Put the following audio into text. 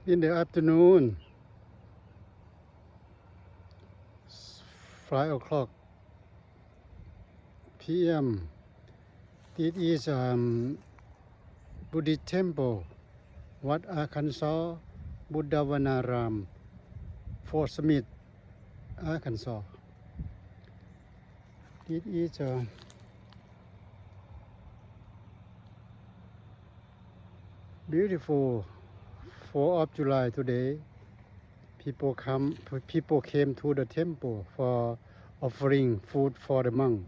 in the afternoon, 5 o'clock p.m. This is Buddhist temple, Wat Arkansas, Buddhavanaram, Fort Smith, Arkansas. This is beautiful 4th of July today. People came to the temple for offering food for the monk.